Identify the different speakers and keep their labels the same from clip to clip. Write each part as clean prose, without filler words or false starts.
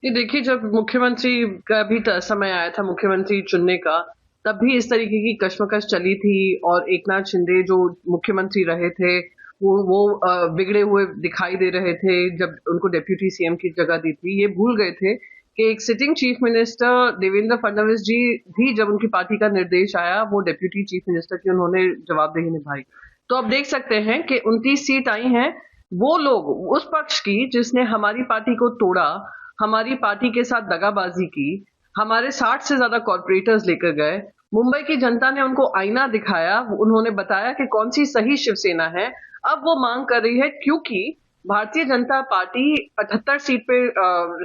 Speaker 1: ये देखिए, जब मुख्यमंत्री का भी समय आया था मुख्यमंत्री चुनने का, तब भी इस तरीके की कश्मकश चली थी। और एकनाथ शिंदे जो मुख्यमंत्री रहे थे, वो बिगड़े हुए दिखाई दे रहे थे जब उनको डिप्यूटी सीएम की जगह दी थी। ये भूल गए थे कि एक sitting chief minister Devendra Fadnavis ji भी, जब उनकी पार्टी का निर्देश आया, वो डिप्यूटी चीफ मिनिस्टर की उन्होंने जवाबदेही निभाई। तो अब देख सकते हैं कि 29 सीट आई हैं। वो लोग उस पक्ष की जिसने हमारी पार्टी को तोड़ा, हमारी पार्टी के साथ दगाबाजी की, हमारे 60 से ज्यादा कॉर्पोरेटर्स लेकर गए। मुंबई की जनता ने उनको आईना दिखाया, उन्होंने बताया कि कौन सी सही शिवसेना है। अब वो मांग कर रही है, क्योंकि भारतीय जनता पार्टी 78 सीट पे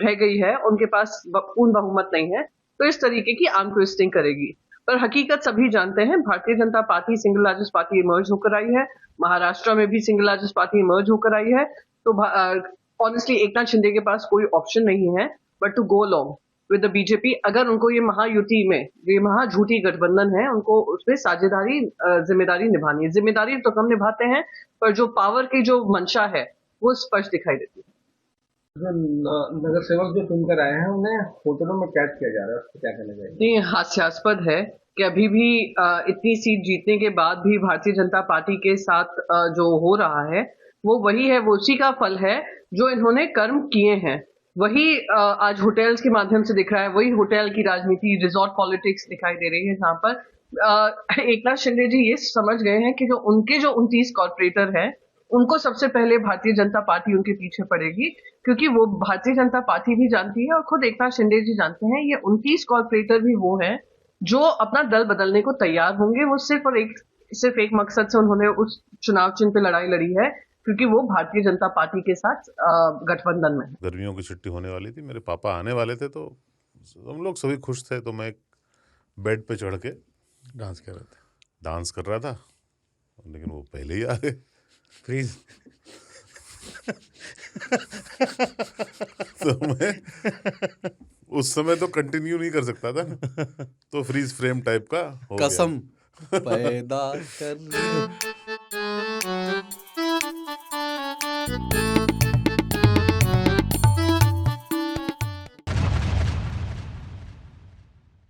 Speaker 1: रह गई है, उनके पास पूर्ण बहुमत नहीं है, तो इस तरीके की आर्म ट्विस्टिंग करेगी। पर हकीकत सभी जानते हैं, Bharatiya Janata party single largest party emerge होकर आई है। महाराष्ट्र में भी सिंगल लार्जेस्ट पार्टी इमर्ज होकर आई है। तो ऑनेस्टली एकनाथ शिंदे के पास कोई ऑप्शन नहीं है but to go along with the BJP. अगर उनको ये महायुति में, ये महा झूठी गठबंधन है, उनको उसमें साझेदारी जिम्मेदारी निभानी है। जिम्मेदारी तो हम निभाते हैं, पर जो पावर की जो मंशा है वो स्पष्ट दिखाई देती है।
Speaker 2: जो नगर सेवक जो चुनकर आए हैं उन्हें होटलों में कैद किया जा रहा है, उस पर क्या कहना चाहिए?
Speaker 1: ये हास्यास्पद है कि अभी भी इतनी सीट जीतने के बाद भी भारतीय जनता पार्टी के साथ जो हो रहा है वो वही है, वो उसी का फल है जो इन्होंने कर्म किए हैं। वही आज होटल्स के माध्यम से दिख रहा है, वही होटल की राजनीति, रिजॉर्ट पॉलिटिक्स दिखाई दे रही है, जहां पर एकनाथ शिंदे जी ये समझ गए हैं कि जो उनके जो 29 कॉर्पोरेटर हैं, उनको सबसे पहले भारतीय जनता पार्टी उनके पीछे पड़ेगी। क्योंकि वो भारतीय जनता पार्टी भी जानती है और खुद एकनाथ शिंदे जी जानते हैं, ये 29 कॉर्पोरेटर भी वो हैं जो अपना दल बदलने को तैयार होंगे। वो सिर्फ एक मकसद से उन्होंने उस चुनाव चिन्ह पे लड़ाई लड़ी है, क्योंकि वो भारतीय जनता पार्टी के साथ गठबंधन में है।
Speaker 3: गर्मियों की छुट्टी होने वाली थी, मेरे पापा आने वाले थे, तो हम लोग सभी खुश थे। तो मैं एक बेड पे चढ़ के
Speaker 4: डांस कर रहे थे।
Speaker 3: डांस कर रहा था, लेकिन वो पहले ही आ गए।
Speaker 4: फ्रीज।
Speaker 3: तो मैं उस समय तो कंटिन्यू नहीं कर सकता था ना, तो फ्रीज फ्रेम टाइप का हो गया।
Speaker 4: कसम पैदा कर